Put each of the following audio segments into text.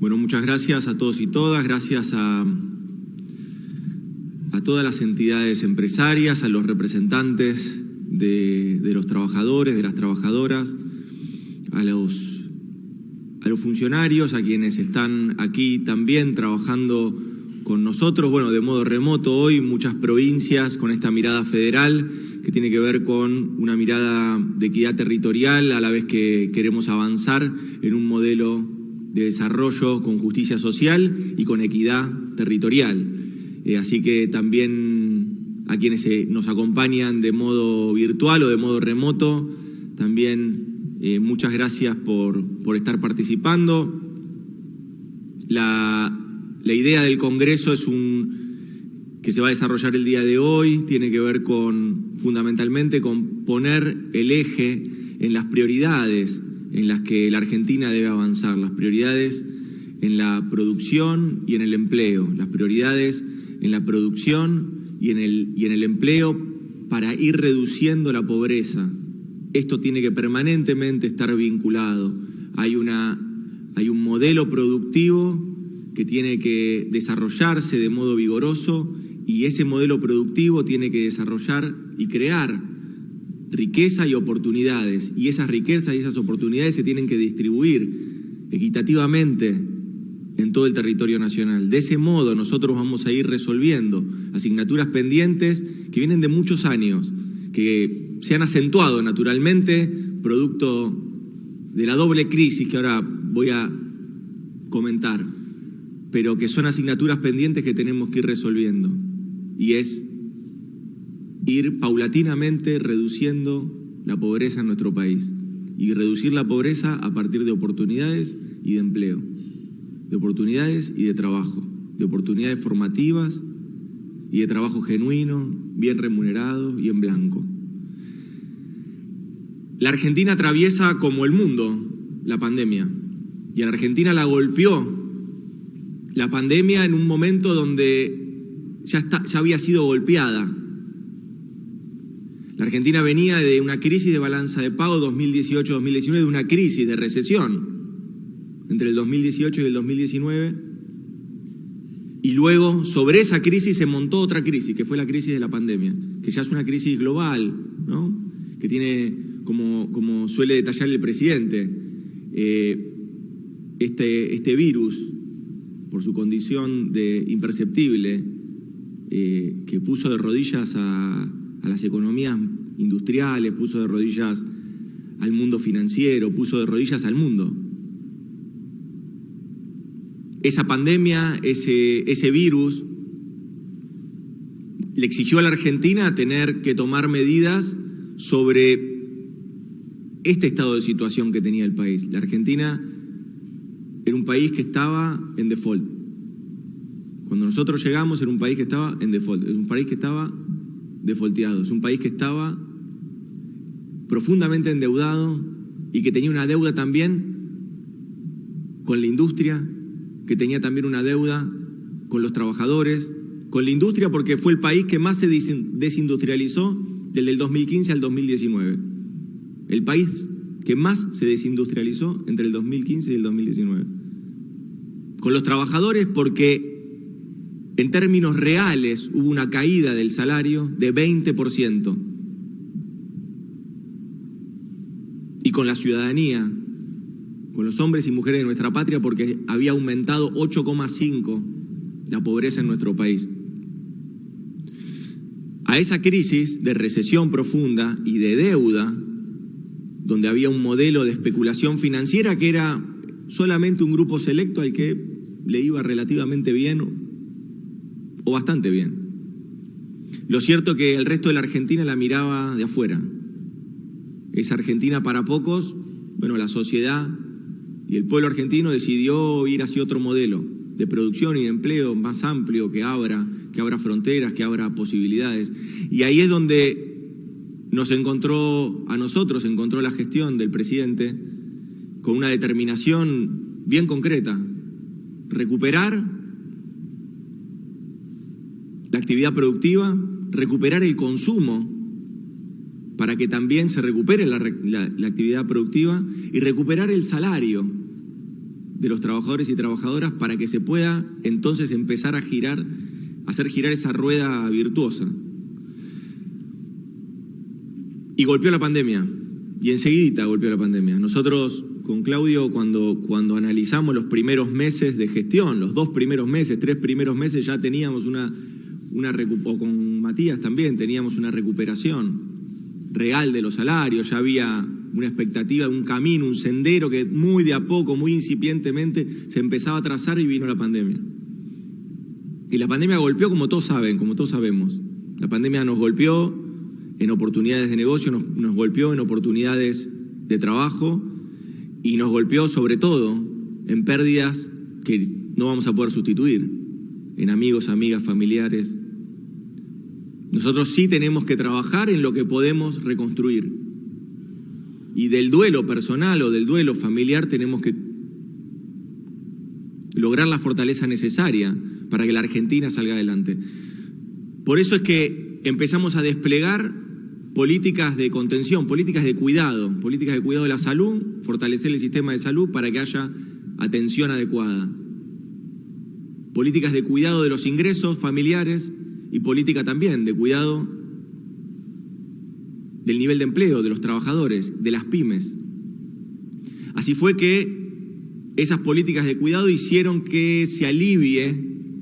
Bueno, muchas gracias a todos y todas, gracias a todas las entidades empresarias, a los representantes de los trabajadores, de las trabajadoras, a los funcionarios, a quienes están aquí también trabajando con nosotros, bueno, de modo remoto hoy, muchas provincias con esta mirada federal que tiene que ver con una mirada de equidad territorial, a la vez que queremos avanzar en un modelo de desarrollo con justicia social y con equidad territorial. Así que también a quienes nos acompañan de modo virtual o de modo remoto, también muchas gracias por estar participando. La idea del Congreso es que se va a desarrollar el día de hoy, tiene que ver fundamentalmente con poner el eje en las prioridades en las que la Argentina debe avanzar, las prioridades en la producción y en el empleo, las prioridades en la producción y en el empleo para ir reduciendo la pobreza. Esto tiene que permanentemente estar vinculado. Hay un modelo productivo que tiene que desarrollarse de modo vigoroso y ese modelo productivo tiene que desarrollar y crear riqueza y oportunidades, y esas riquezas y esas oportunidades se tienen que distribuir equitativamente en todo el territorio nacional. De ese modo nosotros vamos a ir resolviendo asignaturas pendientes que vienen de muchos años, que se han acentuado naturalmente producto de la doble crisis que ahora voy a comentar, pero que son asignaturas pendientes que tenemos que ir resolviendo, y es ir paulatinamente reduciendo la pobreza en nuestro país, y reducir la pobreza a partir de oportunidades y de empleo, de oportunidades y de trabajo, de oportunidades formativas y de trabajo genuino, bien remunerado y en blanco. La Argentina atraviesa, como el mundo, la pandemia, y a la Argentina la golpeó la pandemia en un momento donde ya había sido golpeada. La Argentina venía de una crisis de balanza de pago 2018-2019, de una crisis de recesión entre el 2018 y el 2019, y luego sobre esa crisis se montó otra crisis, que fue la crisis de la pandemia, que ya es una crisis global, ¿no? Que tiene, como suele detallar el presidente, este virus, por su condición de imperceptible, que puso de rodillas a las economías industriales, puso de rodillas al mundo financiero, puso de rodillas al mundo. Esa pandemia, ese virus, le exigió a la Argentina tener que tomar medidas sobre este estado de situación que tenía el país. La Argentina era un país que estaba en default. Cuando nosotros llegamos era un país que estaba en default, es un país que estaba defaulteado, es un país que estaba profundamente endeudado y que tenía una deuda también con la industria, que tenía también una deuda con los trabajadores, con la industria, porque fue el país que más se desindustrializó desde el 2015 al 2019. El país que más se desindustrializó entre el 2015 y el 2019. Con los trabajadores porque en términos reales hubo una caída del salario de 20%. Y con la ciudadanía, con los hombres y mujeres de nuestra patria, porque había aumentado 8,5 la pobreza en nuestro país. A esa crisis de recesión profunda y de deuda, donde había un modelo de especulación financiera que era solamente un grupo selecto al que le iba relativamente bien o bastante bien. Lo cierto es que el resto de la Argentina la miraba de afuera. Esa Argentina para pocos, bueno, la sociedad y el pueblo argentino decidió ir hacia otro modelo de producción y de empleo más amplio, que abra fronteras, que abra posibilidades. Y ahí es donde encontró la gestión del presidente con una determinación bien concreta: recuperar la actividad productiva, recuperar el consumo para que también se recupere la actividad productiva, y recuperar el salario de los trabajadores y trabajadoras para que se pueda entonces empezar a hacer girar esa rueda virtuosa. Y golpeó la pandemia, y enseguida golpeó la pandemia. Nosotros con Claudio, cuando analizamos los primeros meses de gestión, los 2 primeros meses, 3 primeros meses, ya teníamos o con Matías también, teníamos una recuperación real de los salarios, ya había una expectativa de un camino, un sendero que muy de a poco, muy incipientemente se empezaba a trazar, y vino la pandemia. Y la pandemia golpeó, como todos saben, como todos sabemos. La pandemia nos golpeó en oportunidades de negocio, nos golpeó en oportunidades de trabajo, y nos golpeó sobre todo en pérdidas que no vamos a poder sustituir, en amigos, amigas, familiares. Nosotros sí tenemos que trabajar en lo que podemos reconstruir. Y del duelo personal o del duelo familiar tenemos que lograr la fortaleza necesaria para que la Argentina salga adelante. Por eso es que empezamos a desplegar políticas de contención, políticas de cuidado de la salud, fortalecer el sistema de salud para que haya atención adecuada. Políticas de cuidado de los ingresos familiares y política también de cuidado del nivel de empleo de los trabajadores, de las pymes. Así fue que esas políticas de cuidado hicieron que se alivie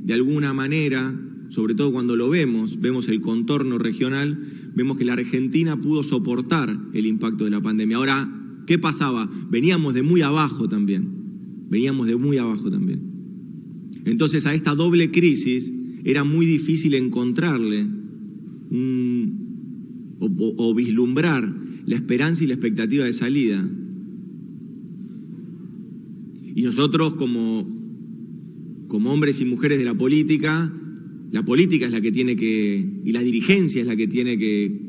de alguna manera, sobre todo cuando lo vemos el contorno regional, vemos que la Argentina pudo soportar el impacto de la pandemia. Ahora, ¿qué pasaba? Veníamos de muy abajo también. Entonces, a esta doble crisis era muy difícil encontrarle o vislumbrar la esperanza y la expectativa de salida. Y nosotros, como hombres y mujeres de la política es la que tiene que, y la dirigencia es la que tiene que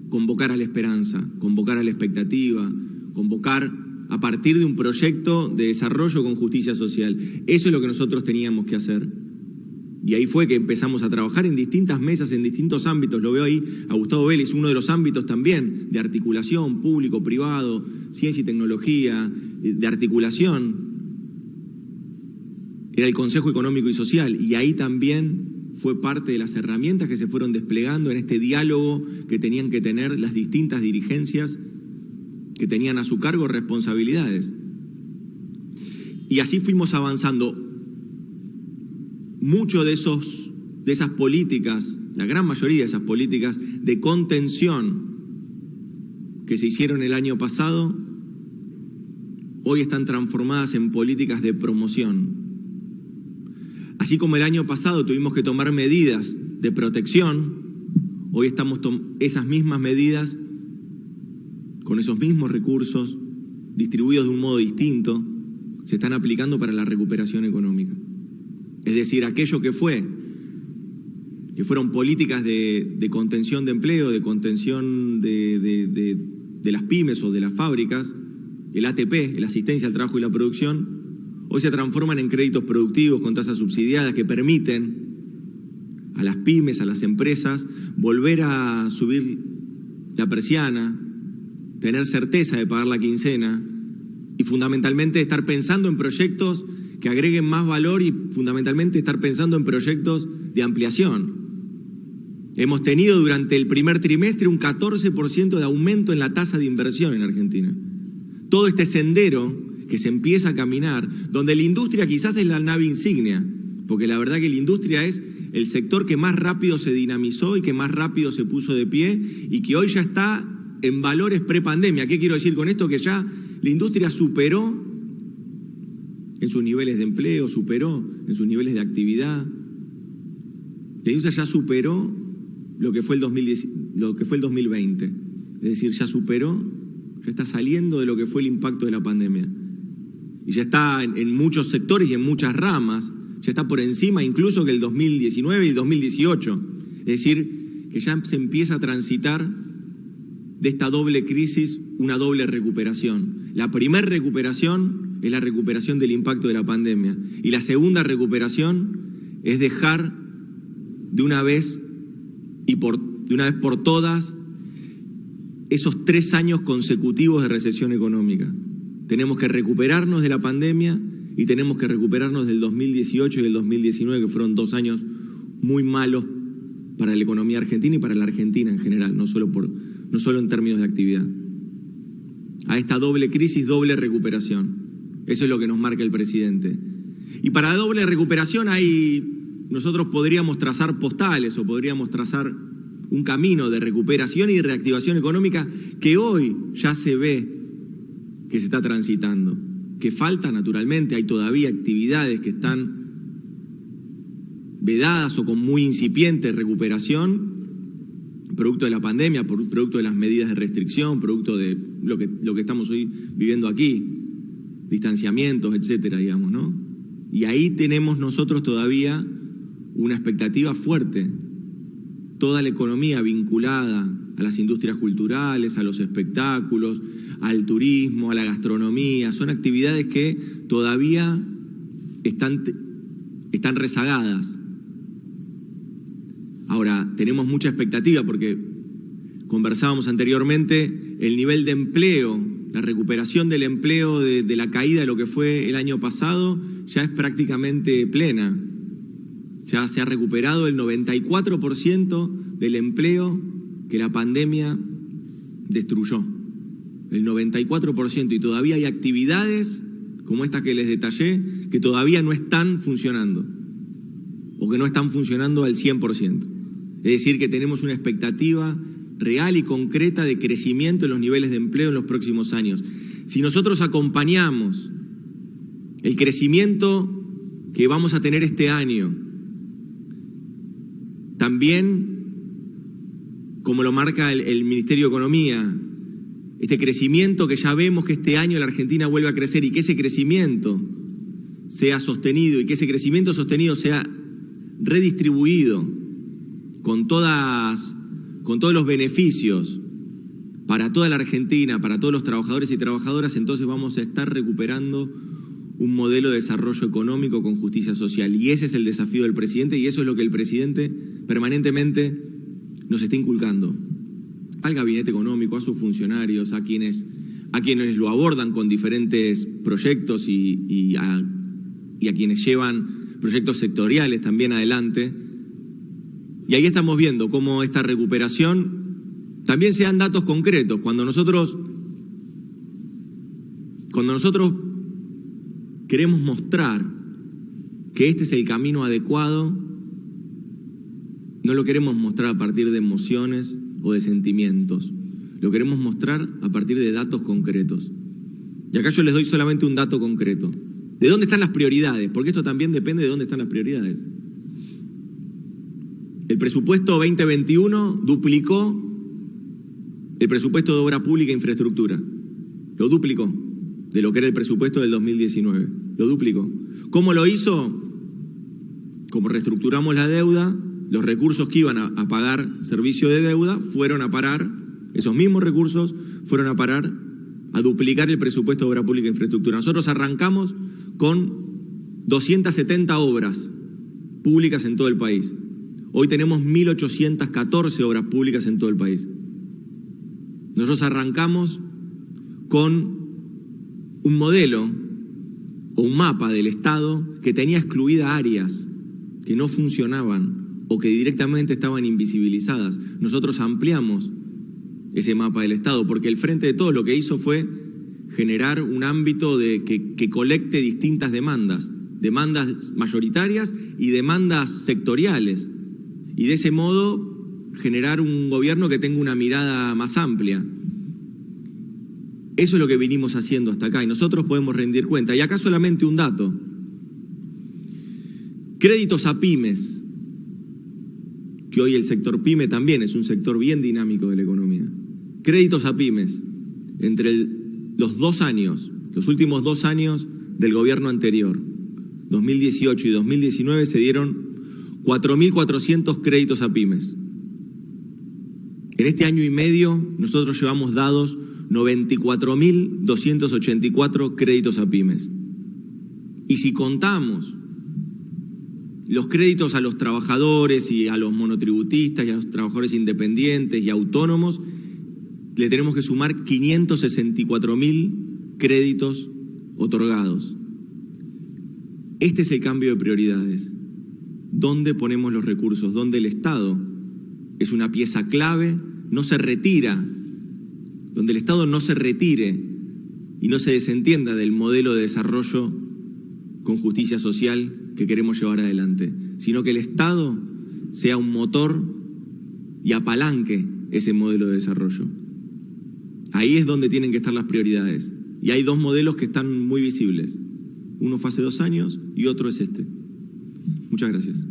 convocar a la esperanza, convocar a la expectativa, convocar a partir de un proyecto de desarrollo con justicia social. Eso es lo que nosotros teníamos que hacer. Y ahí fue que empezamos a trabajar en distintas mesas, en distintos ámbitos. Lo veo ahí a Gustavo Vélez, uno de los ámbitos también de articulación público-privado, ciencia y tecnología, de articulación. Era el Consejo Económico y Social, y ahí también fue parte de las herramientas que se fueron desplegando en este diálogo que tenían que tener las distintas dirigencias que tenían a su cargo responsabilidades. Y así fuimos avanzando. Mucho de esas políticas, la gran mayoría de esas políticas de contención que se hicieron el año pasado, hoy están transformadas en políticas de promoción. Así como el año pasado tuvimos que tomar medidas de protección, hoy estamos esas mismas medidas, con esos mismos recursos, distribuidos de un modo distinto, se están aplicando para la recuperación económica. Es decir, aquello que fueron políticas de contención de empleo, de contención de las pymes o de las fábricas, el ATP, la asistencia al trabajo y la producción, hoy se transforman en créditos productivos con tasas subsidiadas que permiten a las pymes, a las empresas, volver a subir la persiana, tener certeza de pagar la quincena y fundamentalmente estar pensando en proyectos que agreguen más valor y fundamentalmente estar pensando en proyectos de ampliación. Hemos tenido durante el primer trimestre un 14% de aumento en la tasa de inversión en Argentina. Todo este sendero que se empieza a caminar, donde la industria quizás es la nave insignia, porque la verdad que la industria es el sector que más rápido se dinamizó y que más rápido se puso de pie y que hoy ya está en valores prepandemia. ¿Qué quiero decir con esto? Que ya la industria superó en sus niveles de empleo, superó en sus niveles de actividad. La industria ya superó lo que fue el 2020. Es decir, ya está saliendo de lo que fue el impacto de la pandemia. Y ya está en muchos sectores y en muchas ramas, ya está por encima incluso que el 2019 y el 2018. Es decir, que ya se empieza a transitar de esta doble crisis una doble recuperación. La primera recuperación es la recuperación del impacto de la pandemia. Y la segunda recuperación es dejar de una vez por todas esos 3 años consecutivos de recesión económica. Tenemos que recuperarnos de la pandemia y tenemos que recuperarnos del 2018 y del 2019, que fueron 2 años muy malos para la economía argentina y para la Argentina en general, no solo en términos de actividad. A esta doble crisis, doble recuperación. Eso es lo que nos marca el presidente. Y para la doble recuperación nosotros podríamos trazar postales o podríamos trazar un camino de recuperación y de reactivación económica que hoy ya se ve que se está transitando. Que falta, naturalmente, hay todavía actividades que están vedadas o con muy incipiente recuperación, producto de la pandemia, producto de las medidas de restricción, producto de lo que estamos hoy viviendo aquí, distanciamientos, etcétera, digamos, ¿no? Y ahí tenemos nosotros todavía una expectativa fuerte. Toda la economía vinculada a las industrias culturales, a los espectáculos, al turismo, a la gastronomía, son actividades que todavía están rezagadas. Ahora, tenemos mucha expectativa porque conversábamos anteriormente, el nivel de empleo, la recuperación del empleo de la caída de lo que fue el año pasado ya es prácticamente plena. Ya se ha recuperado el 94% del empleo que la pandemia destruyó. El 94%, y todavía hay actividades como estas que les detallé que todavía no están funcionando o que no están funcionando al 100%. Es decir, que tenemos una expectativa real y concreta de crecimiento en los niveles de empleo en los próximos años. Si nosotros acompañamos el crecimiento que vamos a tener este año, también, como lo marca el Ministerio de Economía, este crecimiento que ya vemos que este año la Argentina vuelve a crecer y que ese crecimiento sea sostenido y que ese crecimiento sostenido sea redistribuido con todos los beneficios para toda la Argentina, para todos los trabajadores y trabajadoras, entonces vamos a estar recuperando un modelo de desarrollo económico con justicia social. Y ese es el desafío del presidente y eso es lo que el presidente permanentemente nos está inculcando. Al gabinete económico, a sus funcionarios, a quienes lo abordan con diferentes proyectos y a quienes llevan proyectos sectoriales también adelante. Y ahí estamos viendo cómo esta recuperación también se dan datos concretos. Cuando nosotros queremos mostrar que este es el camino adecuado, no lo queremos mostrar a partir de emociones o de sentimientos. Lo queremos mostrar a partir de datos concretos. Y acá yo les doy solamente un dato concreto. ¿De dónde están las prioridades? Porque esto también depende de dónde están las prioridades. El presupuesto 2021 duplicó el presupuesto de obra pública e infraestructura. Lo duplicó de lo que era el presupuesto del 2019. Lo duplicó. ¿Cómo lo hizo? Como reestructuramos la deuda, los recursos que iban a pagar servicio de deuda fueron a parar, esos mismos recursos fueron a parar a duplicar el presupuesto de obra pública e infraestructura. Nosotros arrancamos con 270 obras públicas en todo el país. Hoy tenemos 1.814 obras públicas en todo el país. Nosotros arrancamos con un modelo o un mapa del Estado que tenía excluidas áreas que no funcionaban o que directamente estaban invisibilizadas. Nosotros ampliamos ese mapa del Estado porque el Frente de Todos lo que hizo fue generar un ámbito que colecte distintas demandas mayoritarias y demandas sectoriales, y de ese modo generar un gobierno que tenga una mirada más amplia. Eso es lo que vinimos haciendo hasta acá y nosotros podemos rendir cuenta. Y acá solamente un dato. Créditos a pymes, que hoy el sector pyme también es un sector bien dinámico de la economía. Créditos a pymes, entre los últimos 2 años del gobierno anterior, 2018 y 2019, se dieron 4.400 créditos a pymes. En este año y medio nosotros llevamos dados 94.284 créditos a pymes. Y si contamos los créditos a los trabajadores y a los monotributistas y a los trabajadores independientes y autónomos, le tenemos que sumar 564.000 créditos otorgados. Este es el cambio de prioridades. ¿Dónde ponemos los recursos? ¿Dónde el Estado es una pieza clave? No se retira. Donde el Estado no se retire y no se desentienda del modelo de desarrollo con justicia social que queremos llevar adelante, sino que el Estado sea un motor y apalanque ese modelo de desarrollo. Ahí es donde tienen que estar las prioridades. Y hay dos modelos que están muy visibles. Uno fue hace 2 años y otro es este. Muchas gracias.